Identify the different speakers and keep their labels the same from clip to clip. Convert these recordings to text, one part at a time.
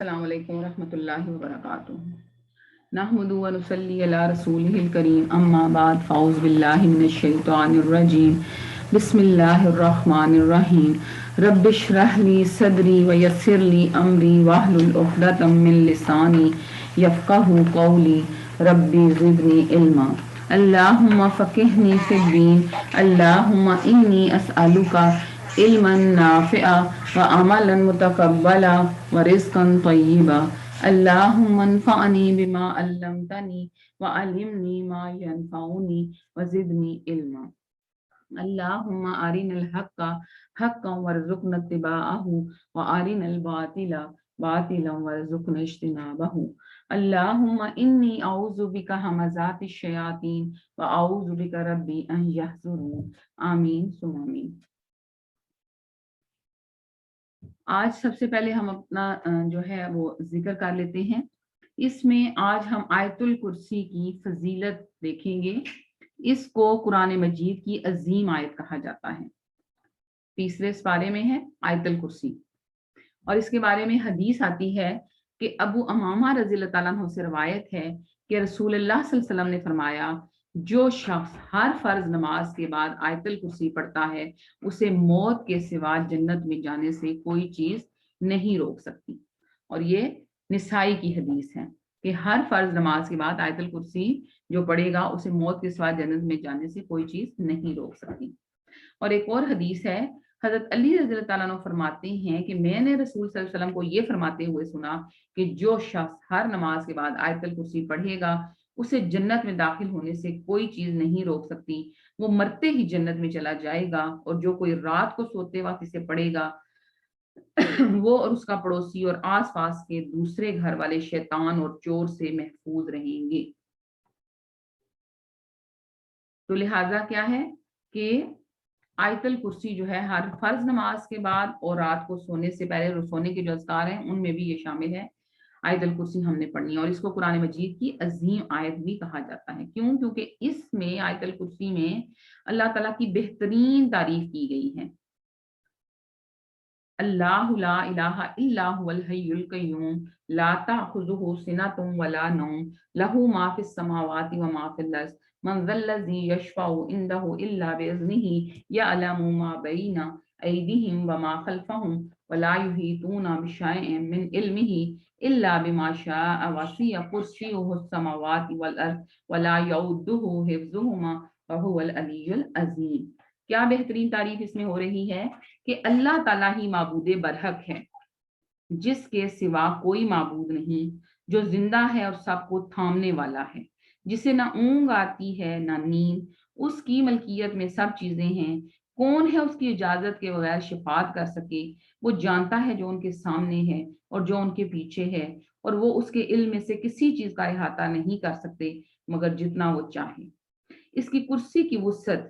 Speaker 1: السلام علیکم ورحمۃ اللہ وبرکاتہ نحمد و نصلی علی رسولہ الکریم اما بعد فاعوذ باللہ من الشیطان الرجیم بسم اللہ الرحمن الرحیم رب اشرح لی صدری ویسر لی امری واحلل عقدۃ من لسانی یفقہوا قولی ربی زدنی علما اللہم فقہنی فی الدین اللہم انی اسألک علما نافعا وعملا متقبلا ورزقا طیبا اللہم انفعنی بما علمتنی وعلمنی ما ینفعنی وزدنی علما اللہم ارنا الحق حقا وارزقنا اتباعہ وارنا الباطل باطلا وارزقنا اجتنابہ اللہم انی اعوذ بک ہمزات الشیاطین واعوذ بک ربی ان یحضرون آمین ثم آمین۔ آج سب سے پہلے ہم اپنا جو ہے وہ ذکر کر لیتے ہیں۔ اس میں آج ہم آیت الکرسی کی فضیلت دیکھیں گے۔ اس کو قرآن مجید کی عظیم آیت کہا جاتا ہے۔ تیسرے سپارے میں ہے آیت الکرسی، اور اس کے بارے میں حدیث آتی ہے کہ ابو امامہ رضی اللہ تعالیٰ عنہ سے روایت ہے کہ رسول اللہ صلی اللہ علیہ وسلم نے فرمایا، جو شخص ہر فرض نماز کے بعد آیت الکرسی پڑھتا ہے اسے موت کے سوا جنت میں جانے سے کوئی چیز نہیں روک سکتی۔ اور یہ نسائی کی حدیث ہے کہ ہر فرض نماز کے بعد آیت الکرسی جو پڑھے گا اسے موت کے سوا جنت میں جانے سے کوئی چیز نہیں روک سکتی۔ اور ایک اور حدیث ہے، حضرت علی رضی اللہ تعالیٰ عنہ فرماتے ہیں کہ میں نے رسول صلی اللہ علیہ وسلم کو یہ فرماتے ہوئے سنا کہ جو شخص ہر نماز کے بعد آیت الکرسی پڑھے گا اسے جنت میں داخل ہونے سے کوئی چیز نہیں روک سکتی، وہ مرتے ہی جنت میں چلا جائے گا۔ اور جو کوئی رات کو سوتے وقت اسے پڑھے گا وہ اور اس کا پڑوسی اور آس پاس کے دوسرے گھر والے شیطان اور چور سے محفوظ رہیں گے۔ تو لہٰذا کیا ہے کہ آیت الکرسی جو ہے ہر فرض نماز کے بعد اور رات کو سونے سے پہلے سونے کے جو اذکار ہیں ان میں بھی یہ شامل ہے۔ آیت الکرسی ہم نے پڑھنی ہے، اور اس کو قرآن مجید کی عظیم آیت بھی کہا جاتا ہے۔ کیوں؟ کیونکہ اس میں آیت الکرسی میں اللہ تعالیٰ کی بہترین تعریف کی گئی ہے۔ اللہ لا الہ الا هو الحی القیوم لا تأخذہ سنۃ ولا نوم لہ ما فی السماوات وما فی الارض من ذا الذی یشفع عندہ الا بإذنہ یعلم ما بین ایدیہم وما خلفہم ولا یحیطون بشیء من علمہ الا بما شاء وسع کرسیہ السماوات والارض ولا یؤودہ حفظہما وہو العلی العظیم۔ کیا بہترین تعریف اس میں ہو رہی ہے کہ اللہ تعالیٰ ہی معبود برحق ہے، جس کے سوا کوئی معبود نہیں، جو زندہ ہے اور سب کو تھامنے والا ہے، جسے نہ اونگ آتی ہے نہ نیند، اس کی ملکیت میں سب چیزیں ہیں۔ کون ہے اس کی اجازت کے بغیر شفاعت کر سکے؟ وہ جانتا ہے جو ان کے سامنے ہے اور جو ان کے پیچھے ہے، اور وہ اس کے علم میں سے کسی چیز کا احاطہ نہیں کر سکتے مگر جتنا وہ چاہے۔ اس کی کرسی کی وسعت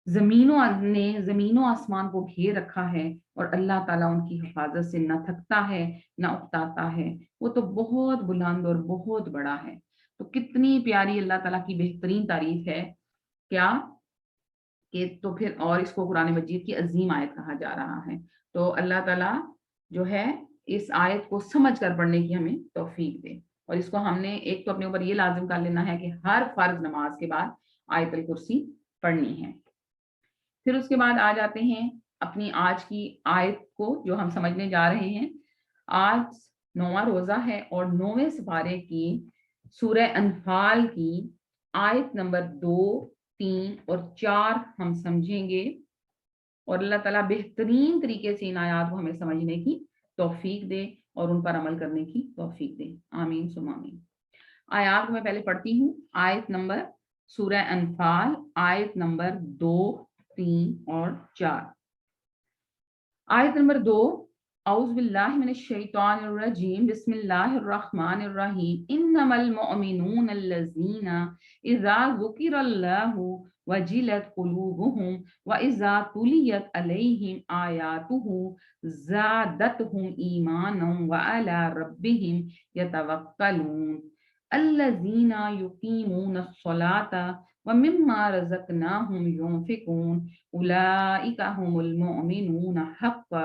Speaker 1: زمین و آسمان کو گھیر رکھا ہے، اور اللہ تعالیٰ ان کی حفاظت سے نہ تھکتا ہے نہ اکتاتا ہے۔ وہ تو بہت بلند اور بہت بڑا ہے۔ تو کتنی پیاری اللہ تعالیٰ کی بہترین تعریف ہے کیا کہ تو پھر اور اس کو قرآن مجید کی عظیم آیت کہا جا رہا ہے۔ تو اللہ تعالیٰ جو ہے اس آیت کو سمجھ کر پڑھنے کی ہمیں توفیق دے، اور اس کو ہم نے ایک تو اپنے اوپر یہ لازم کر لینا ہے کہ ہر فرض نماز کے بعد آیت الکرسی پڑھنی ہے۔ پھر اس کے بعد آ جاتے ہیں اپنی آج کی آیت کو جو ہم سمجھنے جا رہے ہیں۔ آج 9واں روزہ ہے، اور 9ویں سپارے کی سورہ انفال کی آیت نمبر 2، 3 اور 4 ہم سمجھیں گے، اور اللہ تعالیٰ بہترین طریقے سے ان آیات کو ہمیں سمجھنے کی توفیق دے اور ان پر عمل کرنے کی توفیق دے، آمین ثم آمین۔ آیات کو میں پہلے پڑھتی ہوں۔ آیت نمبر سورہ انفال، آیت نمبر 2، 3 اور 4۔ آیت نمبر 2، اعوذ باللہ من الشیطان الرجیم، بسم اللہ الرحمن الرحیم، انما المؤمنون الذین اذا ذکر اللہ وجلت قلوبهم واذا تلیت علیہم آیاتہ زادتہم ایمانا وعلی ربہم یتوکلون الذین یقیمون الصلاۃ ومما رزقناہم ينفقون اولئک هم المؤمنون حقا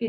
Speaker 1: کہ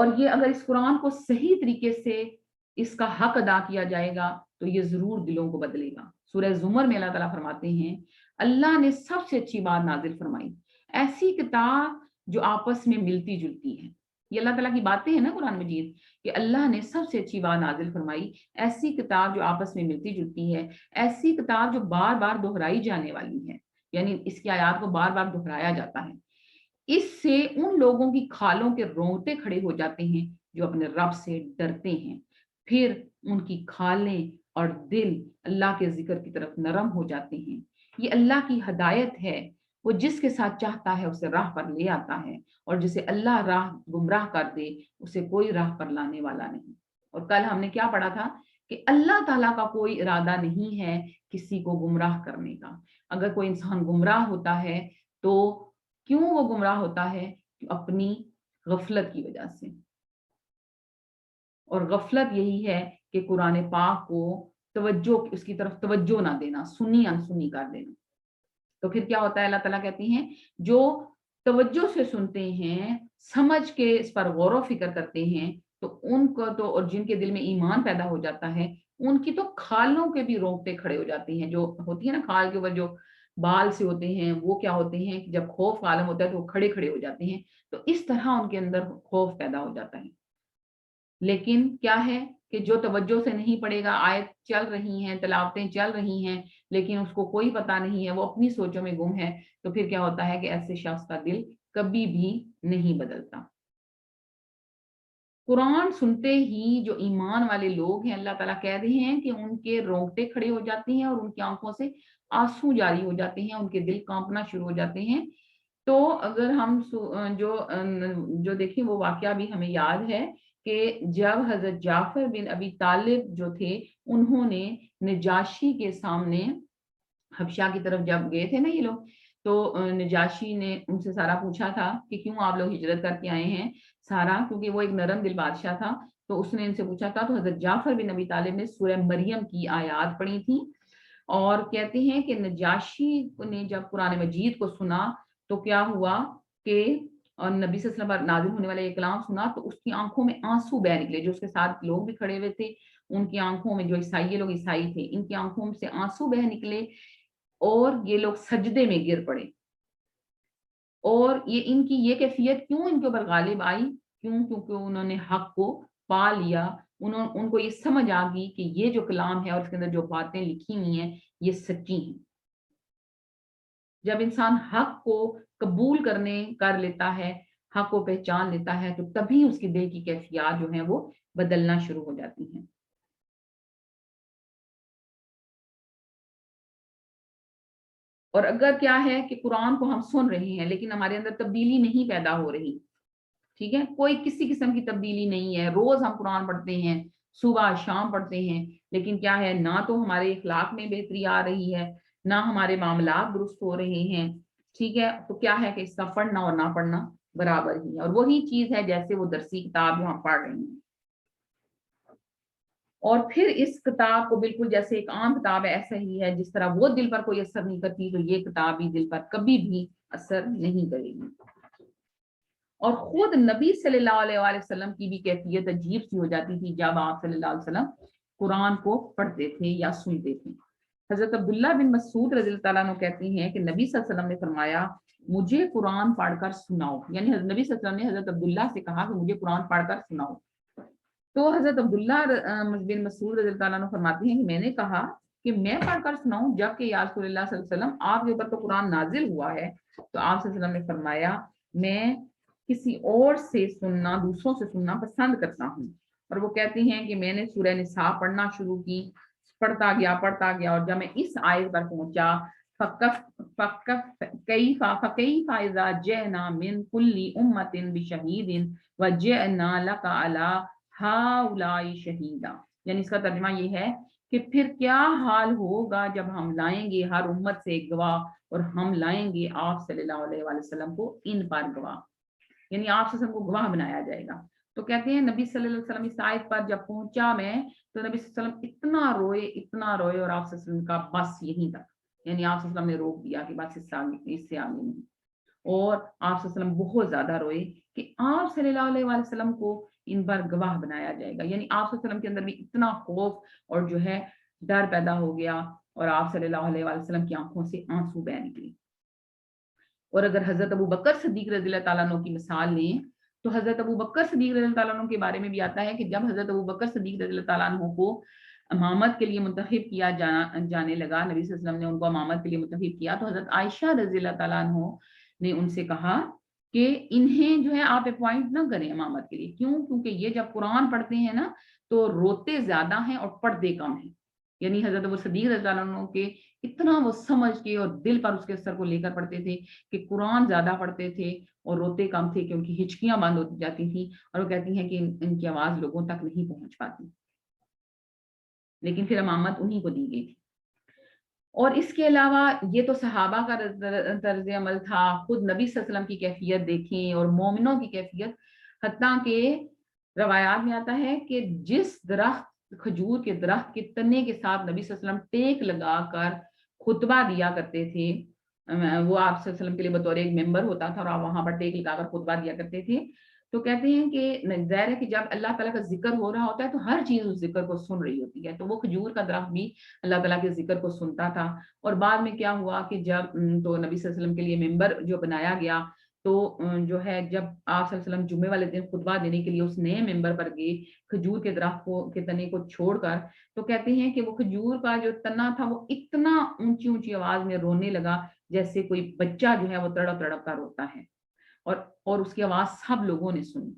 Speaker 1: اور یہ اگر اس قرآن کو صحیح طریقے سے اس کا حق ادا کیا جائے گا تو یہ ضرور دلوں کو بدلے گا. سورہ زمر میں اللہ تعالیٰ فرماتے ہیں اللہ نے سب سے اچھی بات نازل فرمائی, ایسی کتاب جو آپس میں ملتی جلتی ہے. یہ اللہ تعالیٰ کی باتیں ہیں نا قرآن مجید, کہ اللہ نے سب سے اچھی بات نازل فرمائی, ایسی کتاب جو آپس میں ملتی جلتی ہے, ایسی کتاب جو بار بار دہرائی جانے والی ہے, یعنی اس کی آیات کو بار بار دہرایا جاتا ہے. اس سے ان لوگوں کی کھالوں کے رونگٹے کھڑے ہو جاتے ہیں جو اپنے رب سے ڈرتے ہیں, پھر ان کی کھالیں اور دل اللہ کے ذکر کی طرف نرم ہو جاتے ہیں. یہ اللہ کی ہدایت ہے, وہ جس کے ساتھ چاہتا ہے اسے راہ پر لے آتا ہے, اور جسے اللہ راہ گمراہ کر دے اسے کوئی راہ پر لانے والا نہیں. اور کل ہم نے کیا پڑھا تھا کہ اللہ تعالیٰ کا کوئی ارادہ نہیں ہے کسی کو گمراہ کرنے کا. اگر کوئی انسان گمراہ ہوتا ہے تو کیوں وہ گمراہ ہوتا ہے؟ اپنی غفلت کی وجہ سے. اور غفلت یہی ہے کہ قرآن پاک کو توجہ, اس کی طرف توجہ نہ دینا, سنی انسنی کر دینا. تو پھر کیا ہوتا ہے؟ اللہ تعالیٰ کہتی ہیں جو توجہ سے سنتے ہیں, سمجھ کے اس پر غور و فکر کرتے ہیں, تو ان کو تو, اور جن کے دل میں ایمان پیدا ہو جاتا ہے, ان کی تو کھالوں کے بھی رونگٹے کھڑے ہو جاتے ہیں. جو ہوتی ہے نا کھال کے اوپر جو بال سے ہوتے ہیں, وہ کیا ہوتے ہیں کہ جب خوف عالم ہوتا ہے تو وہ کھڑے کھڑے ہو جاتے ہیں. تو اس طرح ان کے اندر خوف پیدا ہو جاتا ہے. لیکن کیا ہے کہ جو توجہ سے نہیں پڑھے گا, آیت چل رہی ہیں, تلاوتیں چل رہی ہیں, لیکن اس کو کوئی پتہ نہیں ہے, وہ اپنی سوچوں میں گم ہے, تو پھر کیا ہوتا ہے کہ ایسے شخص کا دل کبھی بھی نہیں بدلتا. قرآن سنتے ہی جو ایمان والے لوگ ہیں, اللہ تعالیٰ کہہ رہے ہیں کہ ان کے رونگٹے کھڑے ہو جاتے ہیں اور ان کی آنکھوں سے آنسو جاری ہو جاتے ہیں, ان کے دل کانپنا شروع ہو جاتے ہیں. تو اگر ہم جو دیکھیں وہ واقعہ بھی ہمیں یاد ہے کہ جب حضرت جعفر بن ابی طالب جو تھے, انہوں نے نجاشی کے سامنے حبشہ کی طرف جب گئے تھے نا یہ لوگ, تو نجاشی نے ان سے سارا پوچھا تھا کہ کیوں آپ لوگ ہجرت کر کے آئے ہیں. سارا کیونکہ وہ ایک نرم دل بادشاہ تھا, تو اس نے ان سے پوچھا تھا. تو حضرت جعفر بن ابی طالب نے سورہ مریم کی آیات پڑھی تھی, اور کہتے ہیں کہ نجاشی نے جب قرآن مجید کو سنا تو کیا ہوا کہ نبی صلی اللہ علیہ وسلم پر نازل ہونے والا یہ کلام سنا, تو اس کی آنکھوں میں آنسو بہ نکلے. جو اس کے ساتھ لوگ بھی کھڑے ہوئے تھے, ان کی آنکھوں میں, جو عیسائی لوگ عیسائی تھے, ان کی آنکھوں سے آنسو بہ نکلے, اور یہ لوگ سجدے میں گر پڑے. اور یہ ان کی یہ کیفیت کیوں ان کے اوپر غالب آئی؟ کیونکہ انہوں نے حق کو پا لیا. ان کو یہ سمجھ آ گئی کہ یہ جو کلام ہے اور اس کے اندر جو باتیں لکھی ہوئی ہیں یہ سچی ہیں. جب انسان حق کو قبول کر لیتا ہے, حق کو پہچان لیتا ہے, تو تبھی اس کی دل کی کیفیات جو ہیں وہ بدلنا شروع ہو جاتی ہیں. اور اگر کیا ہے کہ قرآن کو ہم سن رہے ہیں لیکن ہمارے اندر تبدیلی نہیں پیدا ہو رہی, ٹھیک ہے, کوئی کسی قسم کی تبدیلی نہیں ہے, روز ہم قرآن پڑھتے ہیں, صبح شام پڑھتے ہیں, لیکن کیا ہے, نہ تو ہمارے اخلاق میں بہتری آ رہی ہے, نہ ہمارے معاملات درست ہو رہے ہیں, ٹھیک ہے, تو کیا ہے کہ اس کا پڑھنا اور نہ پڑھنا برابر ہی ہے. اور وہی چیز ہے جیسے وہ درسی کتاب جو ہم پڑھ رہے ہیں, اور پھر اس کتاب کو بالکل جیسے ایک عام کتاب ہے ایسا ہی ہے, جس طرح وہ دل پر کوئی اثر نہیں کرتی, تو یہ کتاب بھی دل پر کبھی بھی اثر نہیں کرے گی. اور خود نبی صلی اللہ علیہ وآلہ وسلم کی بھی کیفیت عجیب سی ہو جاتی تھی جب آپ صلی اللہ علیہ وسلم قرآن کو پڑھتے تھے یا سنتے تھے. حضرت عبداللہ بن مسعود رضی اللہ تعالیٰ عنہ کہتے ہیں کہ نبی صلی اللہ علیہ وسلم نے فرمایا مجھے قرآن پڑھ کر سناؤ, یعنی نبی صلی اللہ علیہ وسلم نے حضرت عبداللہ سے کہا کہ مجھے قرآن پڑھ کر سناؤ. تو حضرت عبداللہ بن مسعود رضی اللہ عنہ فرماتے ہیں کہ میں نے کہا کہ میں پڑھ کر سناؤں, جبکہ یا رسول اللہ صلی اللہ علیہ وسلم آپ کے اوپر تو قرآن نازل ہوا ہے. تو آپ صلی اللہ علیہ وسلم نے فرمایا میں کسی اور سے سننا, دوسروں سے سننا پسند کرتا ہوں. اور وہ کہتے ہیں کہ میں نے سورہ نساء پڑھنا شروع کی, پڑھتا گیا, اور جب میں اس آیت پر پہنچا فَكَيْفَ إِذَا جِئْنَا مِنْ كُلِّ أُمَّةٍ بِشَهِيدٍ وَجِئْنَا لَكَ عَلَىٰ هَٰؤُلَاءِ شَهِيدًا, یعنی اس کا ترجمہ یہ ہے کہ پھر کیا حال ہوگا جب ہم لائیں گے ہر امت سے ایک گواہ, اور ہم لائیں گے آپ صلی اللہ علیہ وآلہ وسلم کو ان پر گواہ, یعنی آپ صلی اللہ علیہ وسلم کو گواہ بنایا جائے گا. تو کہتے ہیں نبی صلی اللہ علیہ وسلم اس آیت پر جب پہنچا میں, تو نبی صلی اللہ علیہ وسلم اتنا روئے, اور آپ صلی اللہ علیہ وسلم کا بس یہیں تک, یعنی آپ صلی اللہ علیہ وسلم نے روک دیا کہ بس اس سے آگے نہیں. اور آپ صلی اللہ علیہ وسلم بہت زیادہ روئے کہ آپ صلی اللہ علیہ وسلم کو ان پر گواہ بنایا جائے گا. یعنی آپ صلی اللہ علیہ وسلم کے اندر بھی اتنا خوف اور جو ہے ڈر پیدا ہو گیا اور آپ صلی اللہ علیہ وآلہ وسلم کی آنکھوں سے آنسو بہہ نکلی. اور اگر حضرت ابو بکر صدیق رضی اللہ تعالیٰ عنہ کی مثال لیں تو حضرت ابو بکر صدیق رضی اللہ تعالیٰ عنہ کے بارے میں بھی آتا ہے کہ جب حضرت ابو بکر صدیق رضی اللہ تعالیٰ عنہ کو امامت کے لیے منتخب کیا جانے لگا، نبی صلی اللہ علیہ وسلم نے ان کو امامت کے لیے منتخب کیا، تو حضرت عائشہ رضی اللہ تعالیٰ عنہ نے ان سے کہا کہ انہیں جو ہے آپ اپوائنٹ نہ کریں امامت کے لیے. کیوں؟ کیونکہ یہ جب قرآن پڑھتے ہیں نا تو روتے زیادہ ہیں اور پڑھتے کم ہیں. یعنی حضرت ابو صدیق رضی اللہ عنہ کے اتنا وہ سمجھ کے اور دل پر اس کے اثر کو لے کر پڑھتے تھے کہ قرآن زیادہ پڑھتے تھے اور روتے کم تھے کہ ان کی ہچکیاں بند ہوتی جاتی تھیں اور وہ کہتی ہیں کہ ان کی آواز لوگوں تک نہیں پہنچ پاتی. لیکن پھر امامت انہی کو دی گئی تھی. اور اس کے علاوہ یہ تو صحابہ کا طرز عمل تھا. خود نبی صلی اللہ علیہ وسلم کی کیفیت دیکھیں اور مومنوں کی کیفیت. حتیٰ کہ روایات میں آتا ہے کہ جس درخت کھجور کے درخت کے تنے کے ساتھ نبی صلی اللہ علیہ وسلم ٹیک لگا کر خطبہ دیا کرتے تھے، وہ آپ صلی اللہ علیہ وسلم کے لیے بطور ایک ممبر ہوتا تھا اور آپ وہاں پر ٹیک لگا کر خطبہ دیا کرتے تھے. تو کہتے ہیں کہ ظاہر ہے کہ جب اللہ تعالیٰ کا ذکر ہو رہا ہوتا ہے تو ہر چیز اس ذکر کو سن رہی ہوتی ہے. تو وہ کھجور کا درخت بھی اللہ تعالیٰ کے ذکر کو سنتا تھا. اور بعد میں کیا ہوا کہ جب تو نبی صلی اللہ علیہ وسلم کے لیے ممبر جو بنایا گیا تو جو ہے جب آپ صلی اللہ علیہ وسلم جمعے والے دن خطبہ دینے کے لیے اس نئے ممبر پر گئے کھجور کے درخت کے تنے کو چھوڑ کر، تو کہتے ہیں کہ وہ کھجور کا جو تنا تھا وہ اتنا اونچی اونچی آواز میں رونے لگا جیسے کوئی بچہ جو ہے وہ تڑپ تڑپ کر روتا ہے. اور اس کی آواز سب لوگوں نے سنی.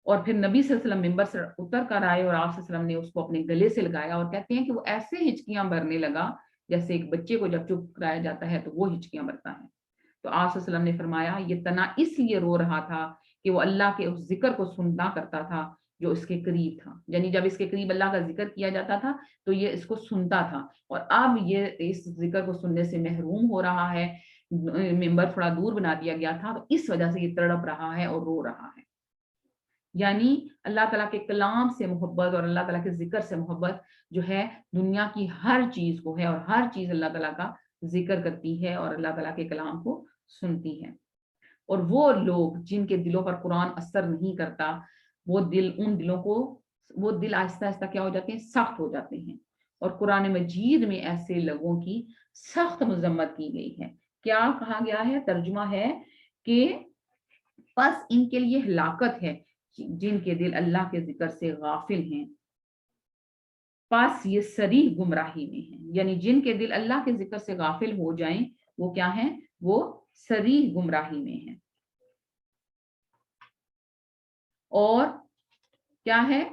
Speaker 1: اور پھر نبی صلی اللہ علیہ وسلم ممبر سے اتر کر آئے اور آپ صلی اللہ علیہ وسلم نے اس کو اپنے گلے سے لگایا اور کہتے ہیں کہ وہ ایسے ہچکیاں بھرنے لگا جیسے ایک بچے کو جب چپ کرایا جاتا ہے تو وہ ہچکیاں بھرتا ہے. تو آپ صلی اللہ علیہ وسلم نے فرمایا یہ تنا اس لیے رو رہا تھا کہ وہ اللہ کے اس ذکر کو سننا کرتا تھا جو اس کے قریب تھا. یعنی جب اس کے قریب اللہ کا ذکر کیا جاتا تھا تو یہ اس کو سنتا تھا، اور اب یہ اس ذکر کو سننے سے محروم ہو رہا ہے، ممبر تھوڑا دور بنا دیا گیا تھا، تو اس وجہ سے یہ تڑپ رہا ہے اور رو رہا ہے. یعنی اللہ تعالیٰ کے کلام سے محبت اور اللہ تعالیٰ کے ذکر سے محبت جو ہے دنیا کی ہر چیز کو ہے، اور ہر چیز اللہ تعالیٰ کا ذکر کرتی ہے اور اللہ تعالیٰ کے کلام کو سنتی ہے. اور وہ لوگ جن کے دلوں پر قرآن اثر نہیں کرتا وہ دل آہستہ آہستہ کیا ہو جاتے ہیں؟ سخت ہو جاتے ہیں. اور قرآن مجید میں ایسے لوگوں کی سخت مذمت کی گئی ہے. کیا کہا گیا ہے؟ ترجمہ ہے کہ پس ان کے لیے ہلاکت ہے جن کے دل اللہ کے ذکر سے غافل ہیں، پس یہ صریح گمراہی میں ہیں. یعنی جن کے دل اللہ کے ذکر سے غافل ہو جائیں وہ کیا ہیں؟ وہ صریح گمراہی میں ہیں. اور کیا ہے؟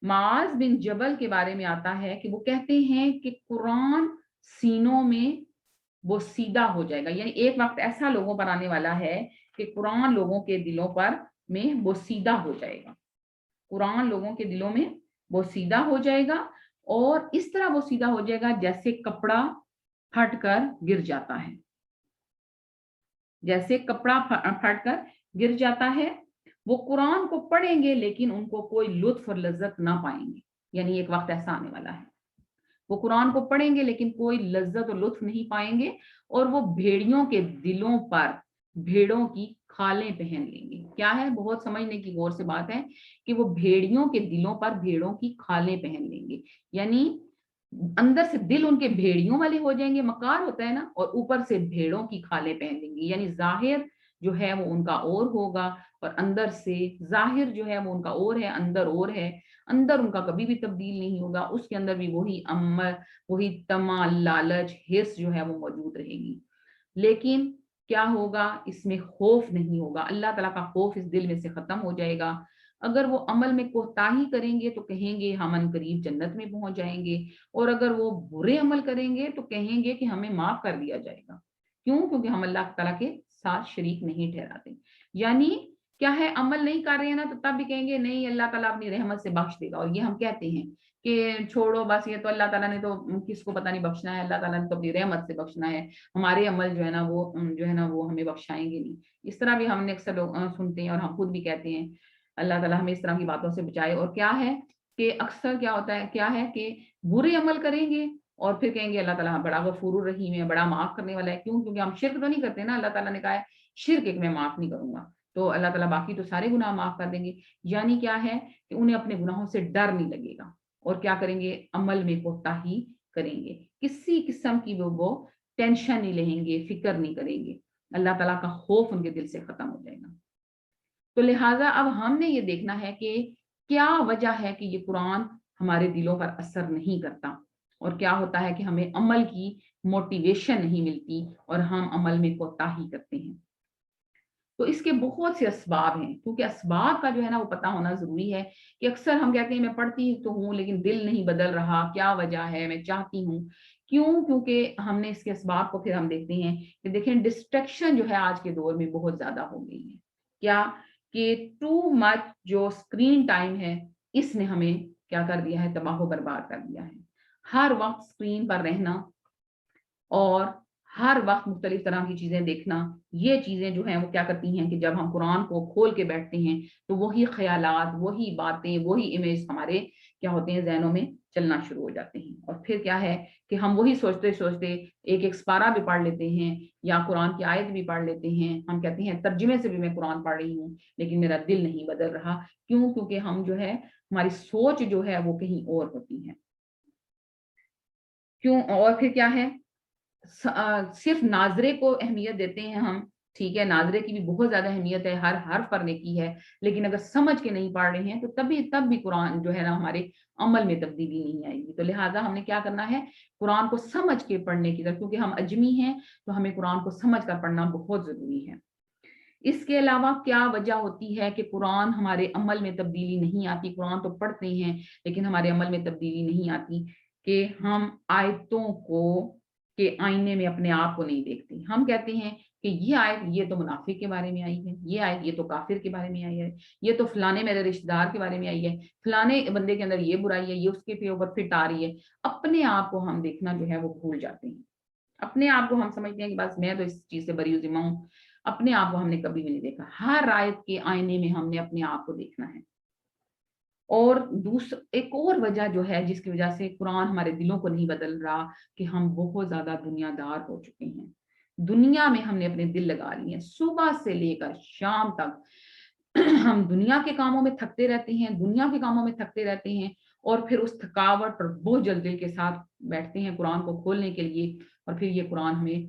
Speaker 1: معاذ بن جبل کے بارے میں آتا ہے کہ وہ کہتے ہیں کہ قرآن سینوں میں وہ سیدھا ہو جائے گا. یعنی ایک وقت ایسا لوگوں پر آنے والا ہے کہ قرآن لوگوں کے دلوں پر میں وہ سیدھا ہو جائے گا. قرآن لوگوں کے دلوں میں وہ سیدھا ہو جائے گا، اور اس طرح وہ سیدھا ہو جائے گا جیسے کپڑا پھٹ کر گر جاتا ہے. جیسے کپڑا پھٹ کر گر جاتا ہے. وہ قرآن کو پڑھیں گے لیکن ان کو کوئی لطف اور لذت نہ پائیں گے. یعنی ایک وقت ایسا آنے والا ہے وہ قرآن کو پڑھیں گے لیکن کوئی لذت اور لطف نہیں پائیں گے، اور وہ بھیڑیوں کے دلوں پر بھیڑوں کی کھالیں پہن لیں گے. کیا ہے؟ بہت سمجھنے کی غور سے بات ہے کہ وہ بھیڑیوں کے دلوں پر بھیڑوں کی کھالیں پہن لیں گے. یعنی اندر سے دل ان کے بھیڑیوں والے ہو جائیں گے، مکار ہوتا ہے نا، اور اوپر سے بھیڑوں کی کھالیں پہن لیں گے. یعنی ظاہر جو ہے وہ ان کا اور ہوگا اور اندر سے ظاہر جو ہے وہ ان کا اور ہے، اندر اور ہے. اندر ان کا کبھی بھی تبدیل نہیں ہوگا، اس کے اندر بھی وہی عمل، وہی طمع، لالچ، حرص جو ہے وہ موجود رہے گی. لیکن کیا ہوگا؟ اس میں خوف نہیں ہوگا. اللہ تعالیٰ کا خوف اس دل میں سے ختم ہو جائے گا. اگر وہ عمل میں کوتاہی کریں گے تو کہیں گے ہم ان قریب جنت میں پہنچ جائیں گے، اور اگر وہ برے عمل کریں گے تو کہیں گے کہ ہمیں معاف کر دیا جائے گا. کیوں؟ کیونکہ ہم اللہ تعالیٰ کے ساتھ شریک نہیں ٹھہراتے. یعنی کیا ہے؟ عمل نہیں کر رہے ہیں نا تو تب بھی کہیں گے نہیں اللہ تعالیٰ اپنی رحمت سے بخش دے گا. اور یہ ہم کہتے ہیں کہ چھوڑو بس، یہ تو اللہ تعالیٰ نے تو کس کو پتہ نہیں بخشنا ہے، اللہ تعالیٰ نے تو اپنی رحمت سے بخشنا ہے، ہمارے عمل جو ہے نا وہ ہمیں بخشائیں گے نہیں. اس طرح بھی ہم نے اکثر لوگ سنتے ہیں اور ہم خود بھی کہتے ہیں. اللہ تعالیٰ ہمیں اس طرح کی باتوں سے بچائے. اور کیا ہے کہ اکثر کیا ہوتا ہے، کیا ہے کہ برے عمل کریں گے اور پھر کہیں گے اللہ تعالیٰ بڑا غفور الرحیم ہے، بڑا معاف کرنے والا ہے. کیوں؟ کیونکہ ہم شرک تو نہیں کرتے نا. اللہ تعالیٰ نے کہا ہے شرک ایک میں معاف نہیں کروں گا. تو اللہ تعالیٰ باقی تو سارے گناہ معاف کر دیں گے. یعنی کیا ہے کہ انہیں اپنے گناہوں سے ڈر نہیں لگے گا اور کیا کریں گے, عمل میں کوتاہی کریں گے, کسی قسم کی وہ ٹینشن نہیں لیں گے, فکر نہیں کریں گے, اللہ تعالیٰ کا خوف ان کے دل سے ختم ہو جائے گا. تو لہٰذا اب ہم نے یہ دیکھنا ہے کہ کیا وجہ ہے کہ یہ قرآن ہمارے دلوں پر اثر نہیں کرتا, اور کیا ہوتا ہے کہ ہمیں عمل کی موٹیویشن نہیں ملتی اور ہم عمل میں کوتاہی کرتے ہیں. تو اس کے بہت سے اسباب ہیں, کیونکہ اسباب کا جو ہے نا وہ پتہ ہونا ضروری ہے. کہ اکثر ہم کہتے ہیں میں پڑھتی تو ہوں لیکن دل نہیں بدل رہا, کیا وجہ ہے, میں چاہتی ہوں کیوں, کیونکہ ہم نے اس کے اسباب کو پھر ہم دیکھتے ہیں کہ دیکھیں ڈسٹریکشن جو ہے آج کے دور میں بہت زیادہ ہو گئی ہے. کیا کہ ٹو مچ جو اسکرین ٹائم ہے اس نے ہمیں کیا کر دیا ہے, تباہ و برباد کر دیا ہے. ہر وقت اسکرین پر رہنا اور ہر وقت مختلف طرح کی چیزیں دیکھنا, یہ چیزیں جو ہیں وہ کیا کرتی ہیں کہ جب ہم قرآن کو کھول کے بیٹھتے ہیں تو وہی خیالات, وہی باتیں, وہی امیج ہمارے کیا ہوتے ہیں ذہنوں میں چلنا شروع ہو جاتے ہیں. اور پھر کیا ہے کہ ہم وہی سوچتے سوچتے ایک ایک سپارہ بھی پڑھ لیتے ہیں یا قرآن کی آیت بھی پڑھ لیتے ہیں. ہم کہتے ہیں ترجمے سے بھی میں قرآن پڑھ رہی ہوں لیکن میرا دل نہیں بدل رہا. کیوں, کیونکہ ہم جو ہے ہماری سوچ جو ہے وہ کہیں اور ہوتی ہے. کیوں, اور پھر کیا ہے, صرف ناظرے کو اہمیت دیتے ہیں ہم, ٹھیک ہے, ناظرے کی بھی بہت زیادہ اہمیت ہے, ہر حرف پڑھنے کی ہے, لیکن اگر سمجھ کے نہیں پڑھ رہے ہیں تو تب بھی قرآن جو ہے نا ہمارے عمل میں تبدیلی نہیں آئے گی. تو لہٰذا ہم نے کیا کرنا ہے, قرآن کو سمجھ کے پڑھنے کی طرف, کیونکہ ہم اجمی ہیں تو ہمیں قرآن کو سمجھ کر پڑھنا بہت ضروری ہے. اس کے علاوہ کیا وجہ ہوتی ہے کہ قرآن ہمارے عمل میں تبدیلی نہیں آتی, قرآن تو پڑھتے ہیں لیکن ہمارے عمل میں تبدیلی نہیں آتی, کہ ہم آیتوں کو کہ آئینے میں اپنے آپ کو نہیں دیکھتے. ہم کہتے ہیں کہ یہ آیت یہ تو منافق کے بارے میں آئی ہے, یہ آیت یہ تو کافر کے بارے میں آئی ہے, یہ تو فلانے میرے رشتہ دار کے بارے میں آئی ہے, فلانے بندے کے اندر یہ برائی ہے, یہ اس کے اوپر فٹ آ رہی ہے. اپنے آپ کو ہم دیکھنا جو ہے وہ بھول جاتے ہیں. اپنے آپ کو ہم سمجھتے ہیں کہ بس میں تو اس چیز سے بری ذمہ ہوں. اپنے آپ کو ہم نے کبھی بھی نہیں دیکھا. ہر آیت کے آئینے میں ہم نے اپنے آپ کو دیکھنا ہے. اور ایک اور وجہ جو ہے جس کی وجہ سے قرآن ہمارے دلوں کو نہیں بدل رہا, کہ ہم بہت زیادہ دنیا دار ہو چکے ہیں. دنیا میں ہم نے اپنے دل لگا لیے ہیں, صبح سے لے کر شام تک ہم دنیا کے کاموں میں تھکتے رہتے ہیں, دنیا کے کاموں میں تھکتے رہتے ہیں, اور پھر اس تھکاوٹ اور بوجھ دل کے ساتھ بیٹھتے ہیں قرآن کو کھولنے کے لیے, اور پھر یہ قرآن ہمیں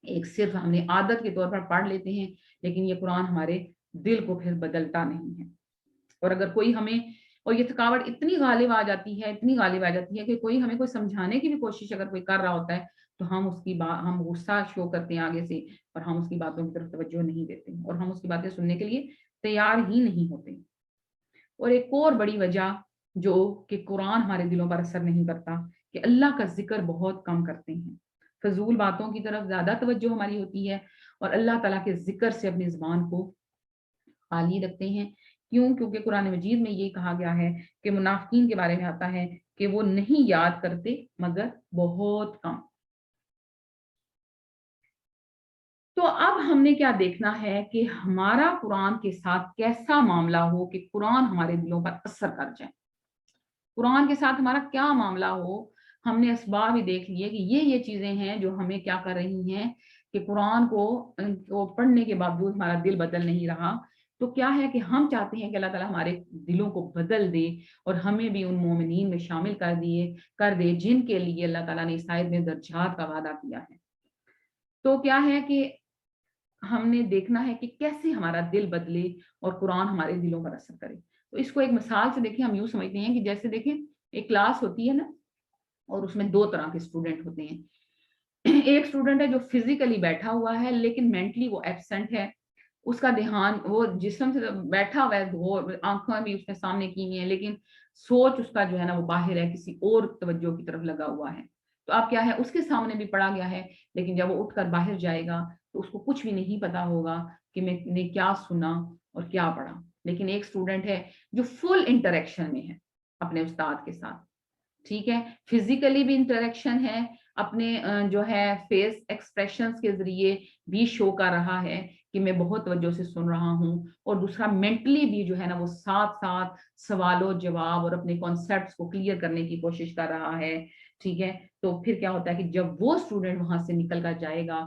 Speaker 1: ایک صرف ہم نے عادت کے طور پر پڑھ لیتے ہیں, لیکن یہ قرآن ہمارے دل کو پھر بدلتا نہیں ہے. اور اگر کوئی ہمیں, اور یہ تھکاوٹ اتنی غالب آ جاتی ہے کہ کوئی ہمیں کوئی سمجھانے کی بھی کوشش اگر کوئی کر رہا ہوتا ہے تو ہم اس کی بات, ہم غصہ شو کرتے ہیں آگے سے, اور ہم اس کی باتوں کی طرف توجہ نہیں دیتے, اور ہم اس کی باتیں سننے کے لیے تیار ہی نہیں ہوتے. اور ایک اور بڑی وجہ جو کہ قرآن ہمارے دلوں پر اثر نہیں کرتا, کہ اللہ کا ذکر بہت کم کرتے ہیں, فضول باتوں کی طرف زیادہ توجہ ہماری ہوتی ہے, اور اللہ تعالیٰ کے ذکر سے اپنی زبان کو خالی رکھتے ہیں. کیوں, کیونکہ قرآن مجید میں یہ کہا گیا ہے کہ منافقین کے بارے میں آتا ہے کہ وہ نہیں یاد کرتے مگر بہت کم. تو اب ہم نے کیا دیکھنا ہے کہ ہمارا قرآن کے ساتھ کیسا معاملہ ہو کہ قرآن ہمارے دلوں پر اثر کر جائے. قرآن کے ساتھ ہمارا کیا معاملہ ہو, ہم نے اسباب ہی دیکھ لیے کہ یہ چیزیں ہیں جو ہمیں کیا کر رہی ہیں کہ قرآن کو پڑھنے کے باوجود ہمارا دل بدل نہیں رہا. تو کیا ہے کہ ہم چاہتے ہیں کہ اللہ تعالیٰ ہمارے دلوں کو بدل دے اور ہمیں بھی ان مومنین میں شامل کر دے جن کے لیے اللہ تعالیٰ نے اس آیت میں درجات کا وعدہ کیا ہے. تو کیا ہے کہ ہم نے دیکھنا ہے کہ کیسے ہمارا دل بدلے اور قرآن ہمارے دلوں پر اثر کرے. تو اس کو ایک مثال سے دیکھیں, ہم یوں سمجھتے ہیں کہ جیسے دیکھیں ایک کلاس ہوتی ہے نا, اور اس میں دو طرح کے اسٹوڈنٹ ہوتے ہیں. ایک اسٹوڈنٹ ہے جو فزیکلی بیٹھا ہوا ہے لیکن مینٹلی وہ ایبسنٹ ہے, اس کا دھیان وہ جسم سے بیٹھا ہوا ہے, وہ آنکھوں بھی اس نے سامنے کی ہوئی ہیں لیکن سوچ اس کا جو ہے نا وہ باہر ہے, کسی اور توجہ کی طرف لگا ہوا ہے. تو اب کیا ہے, اس کے سامنے بھی پڑھا گیا ہے لیکن جب وہ اٹھ کر باہر جائے گا تو اس کو کچھ بھی نہیں پتا ہوگا کہ میں نے کیا سنا اور کیا پڑھا. لیکن ایک اسٹوڈنٹ ہے جو فل انٹریکشن میں ہے اپنے استاد کے ساتھ, ٹھیک ہے, فزیکلی بھی انٹریکشن ہے, اپنے جو ہے فیس ایکسپریشنز کے ذریعے بھی شو کر رہا ہے کہ میں بہت توجہ سے سن رہا ہوں, اور دوسرا مینٹلی بھی جو ہے نا وہ ساتھ ساتھ سوال و جواب اور اپنے کانسیپٹس کو کلیئر کرنے کی کوشش کر رہا ہے, ٹھیک ہے. تو پھر کیا ہوتا ہے کہ جب وہ اسٹوڈنٹ وہاں سے نکل کر جائے گا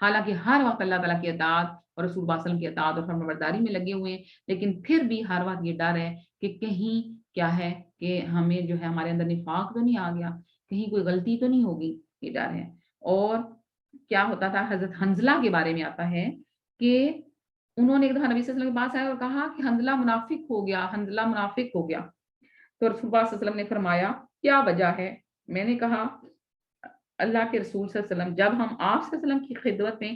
Speaker 1: حالانکہ ہر وقت اللہ تعالیٰ کی اطاعت اور رسول اللہ صلی اللہ علیہ وسلم کی اطاعت اور فرمانبرداری میں لگے ہوئے ہیں، لیکن پھر بھی ہر وقت یہ ڈر ہے کہ کہیں کیا ہے کہ ہمیں جو ہے ہمارے اندر نفاق تو نہیں آ گیا، کہیں کوئی غلطی تو نہیں ہوگی، یہ ڈر ہے۔ اور کیا ہوتا تھا، حضرت حنزلہ کے بارے میں آتا ہے کہ انہوں نے ایک دفعہ نبی صلی اللہ علیہ وسلم کے پاس آئے اور کہا کہ حنزلہ منافق ہو گیا، حنزلہ منافق ہو گیا۔ تو رسول اللہ صلی اللہ علیہ وسلم نے فرمایا کیا وجہ ہے؟ میں نے کہا اللہ کے رسول صلی اللہ علیہ وسلم، جب ہم آپ صلی اللہ علیہ وسلم کی خدمت میں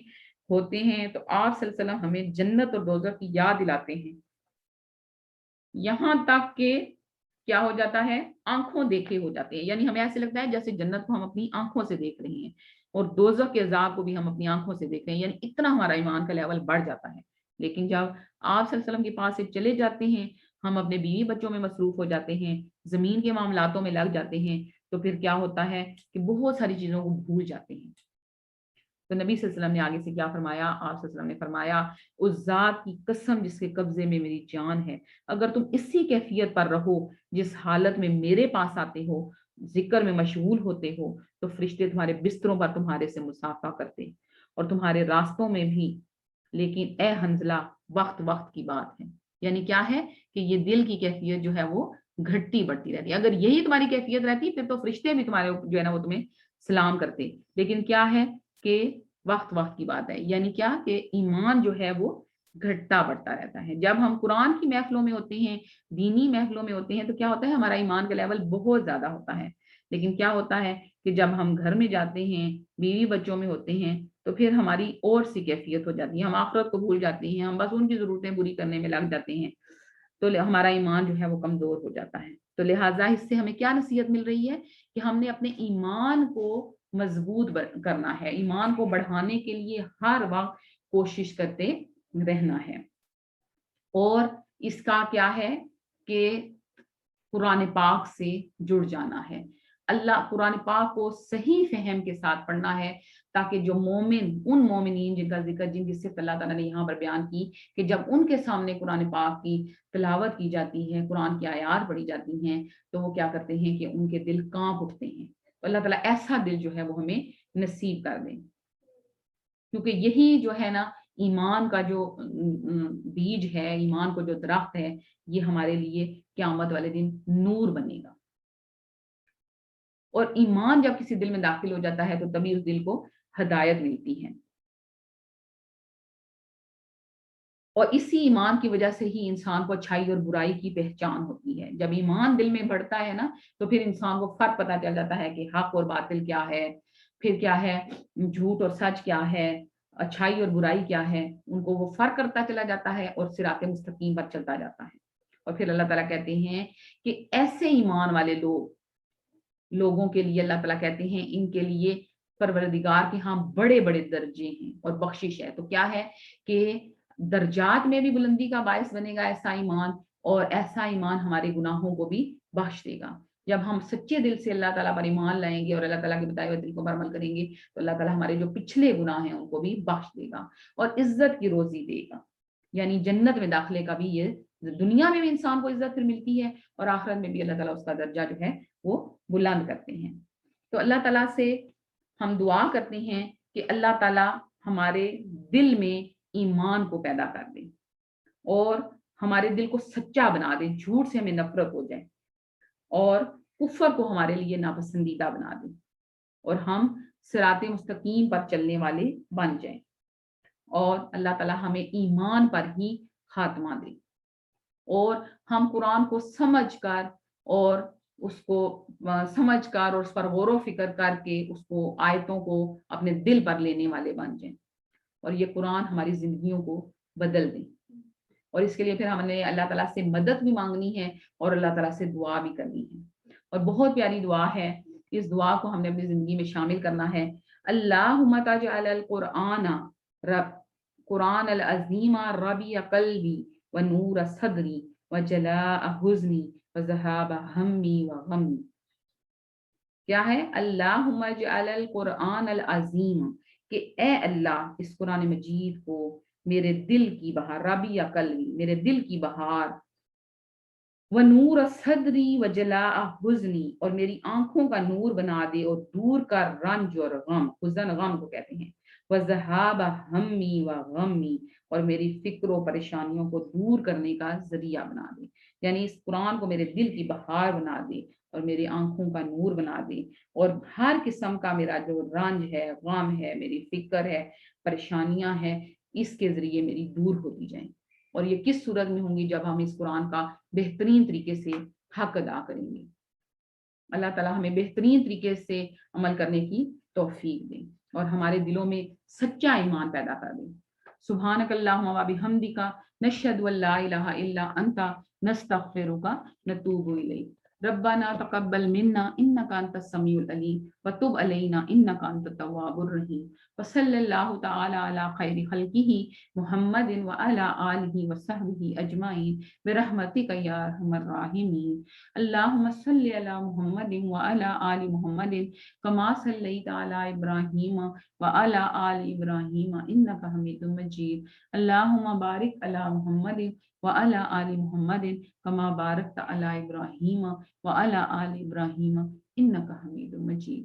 Speaker 1: ہوتے ہیں تو آپ صلی اللہ علیہ وسلم ہمیں جنت اور دوزخ کی یاد دلاتے ہیں، یہاں تک کہ کیا ہو جاتا ہے، آنکھوں دیکھے ہو جاتے ہیں، یعنی ہمیں ایسے لگتا ہے جیسے جنت کو ہم اپنی آنکھوں سے دیکھ رہے ہیں اور دوزخ کے عذاب کو بھی ہم اپنی آنکھوں سے دیکھ رہے ہیں، یعنی اتنا ہمارا ایمان کا لیول بڑھ جاتا ہے۔ لیکن جب آپ صلی اللہ علیہ وسلم کے پاس سے چلے جاتے ہیں، ہم اپنے بیوی بچوں میں مصروف ہو جاتے ہیں، زمین کے معاملاتوں میں لگ جاتے ہیں، تو پھر کیا ہوتا ہے کہ بہت ساری چیزوں کو بھول جاتے ہیں۔ تو نبی صلی اللہ علیہ وسلم نے آگے سے کیا فرمایا، آپ صلی اللہ علیہ وسلم نے فرمایا اس ذات کی قسم جس کے قبضے میں میری جان ہے، اگر تم اسی کیفیت پر رہو جس حالت میں میرے پاس آتے ہو، ذکر میں مشغول ہوتے ہو، تو فرشتے تمہارے بستروں پر تمہارے سے مسافہ کرتے اور تمہارے راستوں میں بھی۔ لیکن اے حنزلہ، وقت وقت کی بات ہے، یعنی کیا ہے کہ یہ دل کی کیفیت جو ہے وہ گھٹتی بڑھتی رہتی ہے۔ اگر یہی تمہاری کیفیت رہتی پھر تو فرشتے بھی تمہارے جو ہے نا وہ تمہیں سلام کرتے، لیکن کیا ہے کہ وقت وقت کی بات ہے، یعنی کیا کہ ایمان جو ہے وہ گھٹتا بڑھتا رہتا ہے۔ جب ہم قرآن کی محفلوں میں ہوتے ہیں، دینی محفلوں میں ہوتے ہیں، تو کیا ہوتا ہے ہمارا ایمان کا لیول بہت زیادہ ہوتا ہے، لیکن کیا ہوتا ہے کہ جب ہم گھر میں جاتے ہیں، بیوی بچوں میں ہوتے ہیں، تو پھر ہماری اور سی کیفیت ہو جاتی ہے، ہم آخرت کو بھول جاتے ہیں، ہم بس ان کی ضرورتیں پوری کرنے میں لگ جاتے ہیں، تو ہمارا ایمان جو ہے وہ کمزور ہو جاتا ہے۔ تو لہٰذا اس سے ہمیں کیا نصیحت مل رہی ہے کہ ہم نے اپنے ایمان کو مضبوط کرنا ہے، ایمان کو بڑھانے کے لیے ہر وقت کوشش کرتے رہنا ہے۔ اور اس کا کیا ہے کہ قرآن پاک سے جڑ جانا ہے، اللہ قرآن پاک کو صحیح فہم کے ساتھ پڑھنا ہے، تاکہ جو مومن، ان مومنین جن کا ذکر، جن کی صفت اللہ تعالیٰ نے یہاں پر بیان کی، کہ جب ان کے سامنے قرآن پاک کی تلاوت کی جاتی ہے، قرآن کی آیات پڑھی جاتی ہیں، تو وہ کیا کرتے ہیں کہ ان کے دل کانپ اٹھتے ہیں۔ تو اللہ تعالیٰ ایسا دل جو ہے وہ ہمیں نصیب کر دیں، کیونکہ یہی جو ہے نا ایمان کا جو بیج ہے، ایمان کو جو درخت ہے، یہ ہمارے لیے قیامت والے دن نور بنے گا۔ اور ایمان جب کسی دل میں داخل ہو جاتا ہے تو تبھی اس دل کو ہدایت ملتی ہے، اور اسی ایمان کی وجہ سے ہی انسان کو اچھائی اور برائی کی پہچان ہوتی ہے۔ جب ایمان دل میں بڑھتا ہے نا تو پھر انسان کو فرق پتہ چل جاتا ہے کہ حق اور باطل کیا ہے، پھر کیا ہے جھوٹ اور سچ کیا ہے، اچھائی اور برائی کیا ہے، ان کو وہ فرق کرتا چلا جاتا ہے اور صراط مستقیم پر چلتا جاتا ہے۔ اور پھر اللہ تعالیٰ کہتے ہیں کہ ایسے ایمان والے لوگوں کے لیے اللہ تعالیٰ کہتے ہیں ان کے لیے پروردگار کے ہاں بڑے بڑے درجے ہیں اور بخشش ہے۔ تو کیا ہے کہ درجات میں بھی بلندی کا باعث بنے گا ایسا ایمان، اور ایسا ایمان ہمارے گناہوں کو بھی بخش دے گا۔ جب ہم سچے دل سے اللہ تعالیٰ پر ایمان لائیں گے اور اللہ تعالیٰ کے بتائے ہوئے طریقوں پر عمل کریں گے، تو اللہ تعالیٰ ہمارے جو پچھلے گناہ ہیں ان کو بھی بخش دے گا اور عزت کی روزی دے گا، یعنی جنت میں داخلے کا بھی، یہ دنیا میں بھی انسان کو عزت پھر ملتی ہے اور آخرت میں بھی اللہ تعالیٰ اس کا درجہ جو ہے وہ بلند کرتے ہیں۔ تو اللہ تعالیٰ سے ہم دعا کرتے ہیں کہ اللہ تعالیٰ ہمارے دل میں ایمان کو پیدا کر دے اور ہمارے دل کو سچا بنا دے، جھوٹ سے ہمیں نفرت ہو جائے اور کفر کو ہمارے لیے ناپسندیدہ بنا دے، اور ہم صراط مستقیم پر چلنے والے بن جائیں، اور اللہ تعالیٰ ہمیں ایمان پر ہی خاتمہ دے، اور ہم قرآن کو سمجھ کر اور اس کو سمجھ کر اور اس پر غور و فکر کر کے اس کو آیتوں کو اپنے دل پر لینے والے بن جائیں، اور یہ قرآن ہماری زندگیوں کو بدل دیں۔ اور اس کے لیے پھر ہم نے اللہ تعالیٰ سے مدد بھی مانگنی ہے اور اللہ تعالیٰ سے دعا بھی کرنی ہے، اور بہت پیاری دعا ہے، اس دعا کو ہم نے اپنی زندگی میں شامل کرنا ہے۔ اللہم تجعل قرآن العظیم ربیع قلبی ونور صدری وجلاء حزنی وذہاب ہمی وغمی۔ کیا ہے؟ اللہم اجعل القرآن العظیم، کہ اے اللہ اس قرآن مجید کو میرے دل کی بہار، ربیع قلبی میرے دل کی بہار، ونور صدری وجلاء حزنی اور میری آنکھوں کا نور بنا دے اور دور کر رنج اور غم، حزن غم کو کہتے ہیں، وذہاب ہمی و غمی، اور میری فکر و پریشانیوں کو دور کرنے کا ذریعہ بنا دے، یعنی اس قرآن کو میرے دل کی بہار بنا دے اور میری آنکھوں کا نور بنا دے، اور ہر قسم کا میرا جو رنج ہے، غم ہے، میری فکر ہے، پریشانیاں ہیں، اس کے ذریعے میری دور ہوتی جائیں۔ اور یہ کس صورت میں ہوں گی؟ جب ہم اس قرآن کا بہترین طریقے سے حق ادا کریں گے۔ اللہ تعالیٰ ہمیں بہترین طریقے سے عمل کرنے کی توفیق دے اور ہمارے دلوں میں سچا ایمان پیدا کر دے۔ سبحانک اللہم و بحمدک، نشہد ان لا الہ الا انت، نستغفرک، نتوب الیک۔ ربنا تقبل منا انک انت السمیع العلیم وتب علینا انک انت التواب الرحیم، وصلی اللہ تعالی علی خیر خلقہ محمد وعلی آلہ وصحبہ اجمعین برحمتک یا ارحم الراحمین۔ اللہم صلی علی محمد وعلی آل محمد کما صلیت علی ابراہیم وعلی آل ابراہیم انک حمید مجید۔ اللہم بارک علی محمد وعلی آل محمد کما بارکت علی ابراہیم وعلی آل ابراہیم انک حمید مجید۔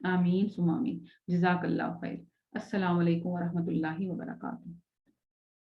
Speaker 1: آمین ثم آمین۔ جزاک اللہ خیر۔ السلام علیکم ورحمۃ اللہ وبرکاتہ۔